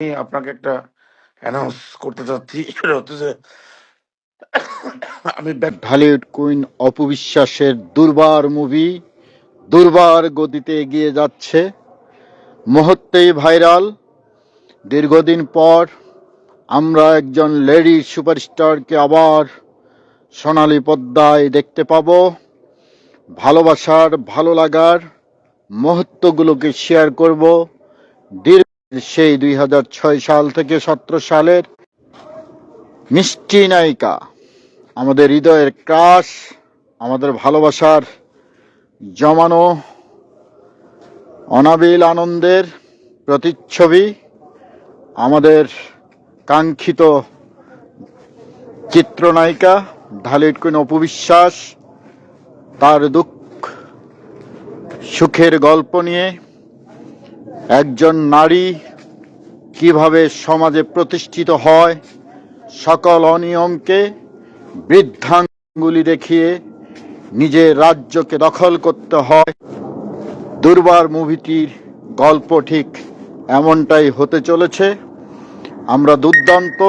আমি আপনাকে একটা অ্যানাউন্স করতে চাচ্ছি, সেটা হচ্ছে যে আমি ঢালিউড কুইন অপবিশ্বাসের দুর্বার মুভি দুর্বার গতিতে এগিয়ে যাচ্ছে, মুহূর্তেই ভাইরাল। দীর্ঘদিন পর আমরা একজন লেডি সুপারস্টারকে আবার সোনালী পর্দায় দেখতে পাবো। ভালোবাসার, ভালো লাগার মুহূর্তগুলোকে শেয়ার করব। দীর্ঘ সেই 2006 সাল থেকে 17 সালের মিষ্টি নায়িকা, আমাদের হৃদয়ের ক্রাশ, আমাদের ভালোবাসার জমানো অনাবিল আনন্দের প্রতিচ্ছবি, আমাদের কাঙ্ক্ষিত চিত্রনায়িকা ঢালিউড কুইন অপবিশ্বাস তার দুঃখ সুখের গল্প নিয়ে একজন নারী কিভাবে সমাজে প্রতিষ্ঠিত হয়, সকল অনিয়মকে বৃদ্ধাঙ্গুলি দেখিয়ে নিজের রাজ্যকে দখল করতে হয়। দুর্বার মুভিটির গল্প ঠিক এমনটাই হতে চলেছে। আমরা দুর্দান্ত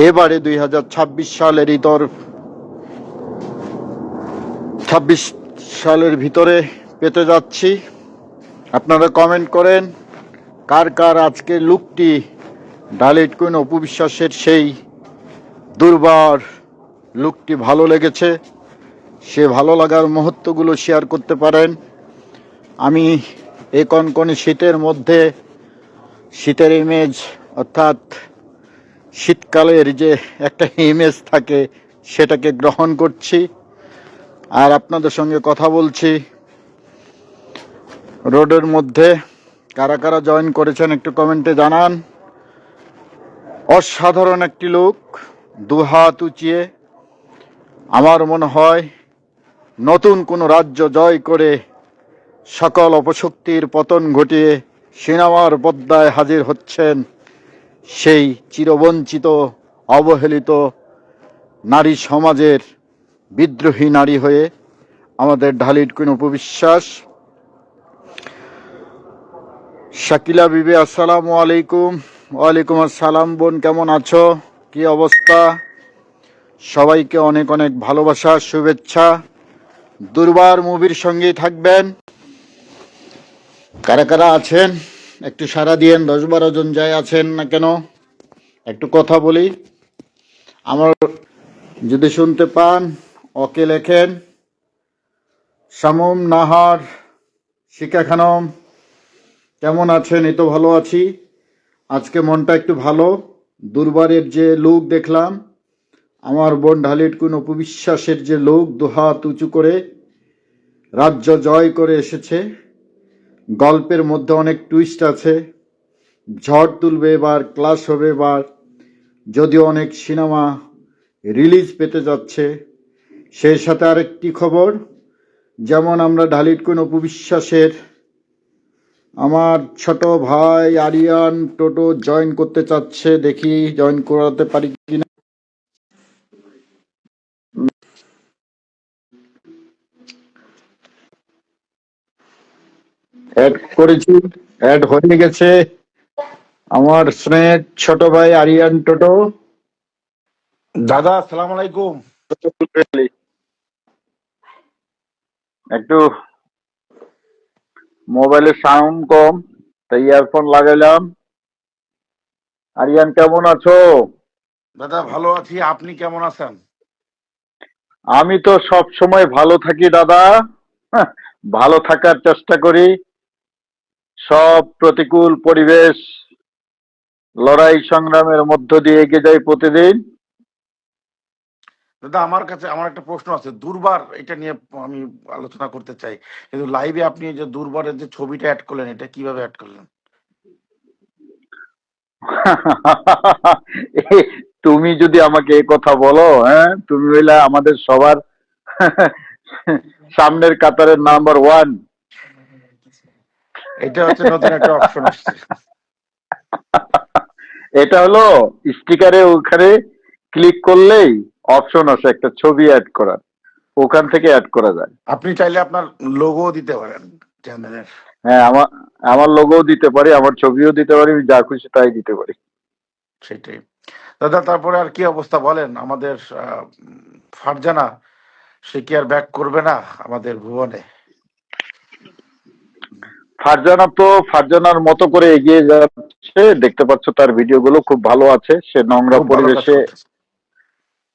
এবারে 2026 সালের 26 সালের ভিতরে পেতে যাচ্ছি। আপনারা কমেন্ট করেন কার কার আজকের লুকটি ঢালিউড কুইন অপবিশ্বাসের সেই দুর্বার লুকটি ভালো লেগেছে। সে ভালো লাগার মুহূর্তগুলো শেয়ার করতে পারেন। আমি এই কনকনে শীতের মধ্যে শীতের ইমেজ, অর্থাৎ শীতকালের যে একটা ইমেজ থাকে সেটাকে গ্রহণ করছি আর আপনাদের সঙ্গে কথা বলছি। রোডের মধ্যে কারা কারা জয়েন করেছেন একটু কমেন্টে জানান। অসাধারণ একটি লুক, দুহাত উঁচিয়ে আমার মনে হয় নতুন কোনো রাজ্য জয় করে সকল অপশক্তির পতন ঘটিয়ে সিনেমার পর্দায় হাজির হচ্ছেন সেই চিরবঞ্চিত অবহেলিত নারী সমাজের বিদ্রোহী নারী হয়ে আমাদের ঢালিউড কুইন অপবিশ্বাস। শাকিলা বিবি, আসসালামু আলাইকুম। ওয়ালাইকুম আসসালাম বোন, কেমন আছো, কি অবস্থা? সবাইকে অনেক অনেক ভালোবাসা, শুভেচ্ছা। দুর্বার মুভির সঙ্গেই থাকবেন। কারা কারা আছেন একটু সাড়া দিয়েন। 10-12 জন যাই আছেন না কেন একটু কথা বলি। আমার যদি শুনতে পান ওকে লেখেন। শামুম, নাহার, শিকা খানম, কেমন আছেন? এই তো ভালো আছি। আজকে মনটা একটু ভালো। দুর্বারের যে লুক দেখলাম, আমার বোন ঢালিউড কুইন অপবিশ্বাসের যে লুক, দুহাত উঁচু করে রাজ্য জয় করে এসেছে। গল্পের মধ্যে অনেক টুইস্ট আছে, ঝড় তুলবে এবার, ক্লাস হবে এবার। যদিও অনেক সিনেমা রিলিজ পেতে যাচ্ছে। সেই সাথে আরেকটি খবর, যেমন আমরা ঢালিউড কুইন অপবিশ্বাসের আমার ছোট ভাই আরিয়ান টোটো জয়েন করতে চাচ্ছে, দেখি জয়েন করাতে পারি কিনা। অ্যাড করেছি, অ্যাড হয়ে গেছে আমার স্নেহের ছোট ভাই আরিয়ান টোটো। দাদা আসসালামু আলাইকুম। একটু মোবাইলের সাউন্ড কম, তাই ইয়ারফোন লাগাইলাম। আরিয়ান, কেমন আছো? দাদা ভালো আছি, আপনি কেমন আছেন? আমি তো সব সময় ভালো থাকি দাদা। হ্যাঁ, ভালো থাকার চেষ্টা করি। সব প্রতিকূল পরিবেশ লড়াই সংগ্রামের মধ্য দিয়ে এগিয়ে যাই প্রতিদিন। দাদা আমার কাছে আমার একটা প্রশ্ন আছে, দুর্বার এটা নিয়ে আমি আলোচনা করতে চাই, কিন্তু লাইভে আপনি এই যে দুর্বারের যে ছবিটা অ্যাড করলেন, এটা কিভাবে অ্যাড করলেন? তুমি যদি আমাকে এই কথা বলো, হ্যাঁ, তুমি হইলে আমাদের সবার সামনের কাতারের নাম্বার 1। এটা হচ্ছে নতুন একটা অপশন আসছে। এটা হলো স্টিকারে, ওখানে ক্লিক করলেই অপশন আছে একটা ছবি অ্যাড করার, ওখান থেকে অ্যাড করা যায়। আপনি চাইলে আপনার লোগো দিতে পারেন চ্যানেলের। হ্যাঁ, আমার আমার লোগোও দিতে পারি, আমার ছবিও দিতে পারি, আমি যা খুশি তাই দিতে পারি। সেটাই। দাদা তারপরে আর কি অবস্থা বলেন? আমাদের ফারজানা, সে কি আর ব্যাক করবে না আমাদের ভুবনে? ফারজানার মতো করে এগিয়ে যাচ্ছে, দেখতে পাচ্ছ তার ভিডিও গুলো খুব ভালো আছে, সে নোংরা খুব ভালো কাজ পরিবেশে করতেছে।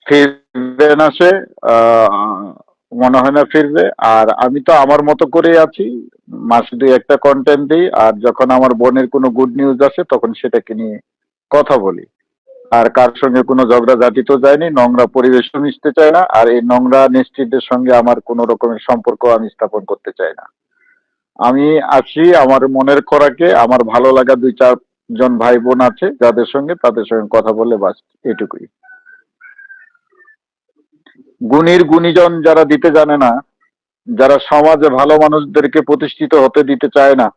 ফিরবে না সে, মনে হয় না ফিরবে। আর আমি তো আমার মতো করে আছি, মাসে দুই একটা কন্টেন্ট দিই, আর যখন আমার বোনের কোনো গুড নিউজ আসে তখন সেটাকে নিয়ে কথা বলি। আর কার সঙ্গে কোনো ঝগড়াঝাটি তো যায়নি, নোংরা পরিবেশও মিশতে চায় না, আর এই নোংরা নেস্টিদের সঙ্গে আমার কোনো রকমের সম্পর্ক আমি স্থাপন করতে চাই না। আমি আছি আমার মনের খোরাকে, আমার ভালো লাগা দুই চার জন ভাই বোন আছে যাদের সঙ্গে, তাদের সঙ্গে কথা বলে বাস, এটুকুই। গুণীর গুণীজন যারা দিতে জানে না, যারা সমাজে ভালো মানুষদেরকে প্রতিষ্ঠিত হতে দিতে চায় না,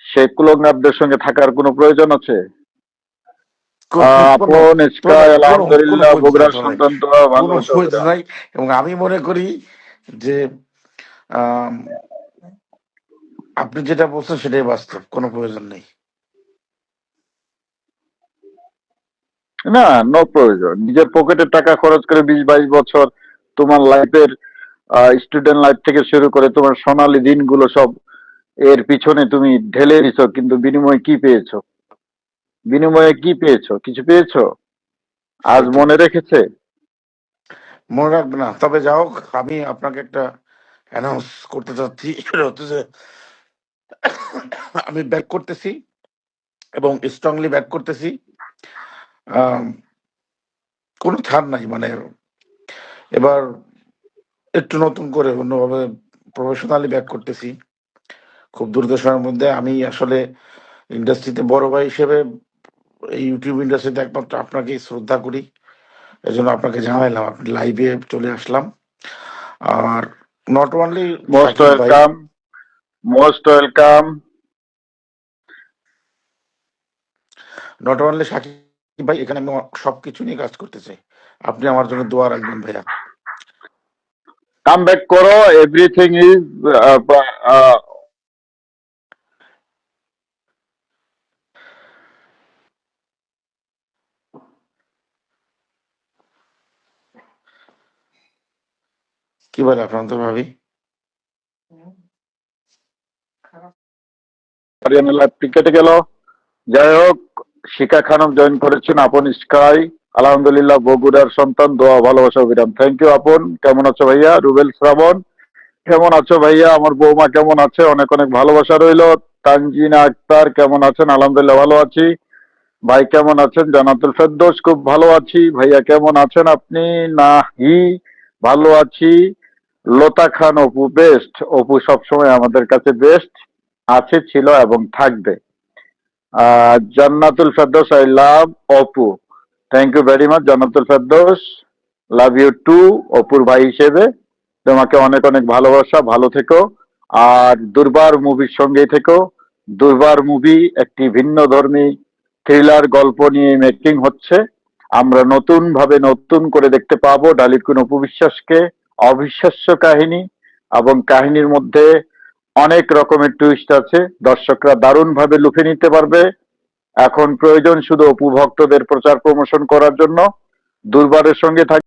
সে কুলঙ্গারদের সঙ্গে থাকার কোনো প্রয়োজন আছে? কোনো আপন কোনো স্কাই কোনো কোনো আলহামদুলিল্লাহ, প্রয়োজন নাই বগুড়ার ভাই, সন্তান তো ভালো কোনো আছো প্রয়োজন বেটা? নাই। এবং আমি মনে করি যে আম, আপনি যেটা বলছেন সেটাই বাস্তব, কোনো প্রয়োজন নেই। না, নো প্রয়োজন। নিজের পকেটের টাকা খরচ করে 20-22 বছর তোমার লাইফের, স্টুডেন্ট লাইফ থেকে শুরু করে তোমার সোনালী দিনগুলো সব এর পিছনে তুমি ঢেলে দিছো, কিন্তু বিনিময়ে কি পেয়েছো? বিনিময়ে কি পেয়েছো? কিছু পেয়েছো? আজ সেটাই, মনে রেখেছে? মনে রাখবে না। তবে যাই হোক, আমি আপনাকে একটা অ্যানাউন্স করতে চাচ্ছি, সেটা হচ্ছে যে আমি ব্যাক করতেছি এবং স্ট্রংলি ব্যাক করতেছি। আম, কোনো ছাড় নাই, মানে এবার একটু নতুন করে অন্যভাবে প্রফেশনালি ব্যাক করতেছি খুব দ্রুত সময়ের মধ্যে। আমি আসলে ইন্ডাস্ট্রিতে বড় ভাই হিসেবে, এই ইউটিউব ইন্ডাস্ট্রিতে একমাত্র আপনাকেই শ্রদ্ধা করি, এজন্য আপনাকে জানাইলাম, আপনি লাইভে চলে আসলাম। আর নট অনলি মোস্ট সাকিব ভাই, welcome, most welcome. Not only Shakib ভাই, এখানে আমি সবকিছু নিয়ে কাজ করতে চাই। আপনি আমার জন্য দোয়া রাখবেন ভাইয়া। কাম ব্যাক করো, এভরিথিং ইজ কি বলে আপনার তো ভাবি? কেটে গেল। যাই হোক, শিখা খানম জয়েন করেছেন, আপন স্কাই আলহামদুলিল্লাহ, বগুড়ার সন্তান, দোয়া ভালোবাসা অবিরাম। থ্যাংক ইউ আপন। কেমন আছো ভাইয়া? রুবেল শ্রাবণ, কেমন আছো ভাইয়া? আমার বৌমা কেমন আছে? অনেক অনেক ভালোবাসা রইলো। তানজিনা আক্তার কেমন আছেন? আলহামদুলিল্লাহ ভালো আছি। ভাই কেমন আছেন? জানাতুল ফেরদৌস খুব ভালো আছি। ভাইয়া কেমন আছেন আপনি? নাহি, ভালো আছি। লতা খান অপু বেস্ট। অপু সবসময় আমাদের কাছে বেস্ট আছে, ছিল এবং থাকবে। Jannatul Ferdous, I love Apu. Thank you very much Jannatul Ferdous, love you too. অপুর ভাই হিসেবে তোমাকে অনেক অনেক ভালোবাসা, ভালো থেকো। আর দুর্বার মুভির সঙ্গেই থেকো। দুর্বার মুভি একটি ভিন্ন ধর্মী থ্রিলার গল্প নিয়ে মেকিং হচ্ছে। আমরা নতুন ভাবে নতুন করে দেখতে পাবো ডালিকুন অপু বিশ্বাসকে। অবিশ্বাস্য কাহিনী, এবং কাহিনীর মধ্যে অনেক রকমের টুইস্ট আছে, দর্শকরা দারুণ ভাবে লুফে নিতে পারবে। এখন প্রয়োজন শুধু অপু ভক্তদের প্রচার প্রমোশন করার জন্য দুর্বারের সঙ্গে থাকবে।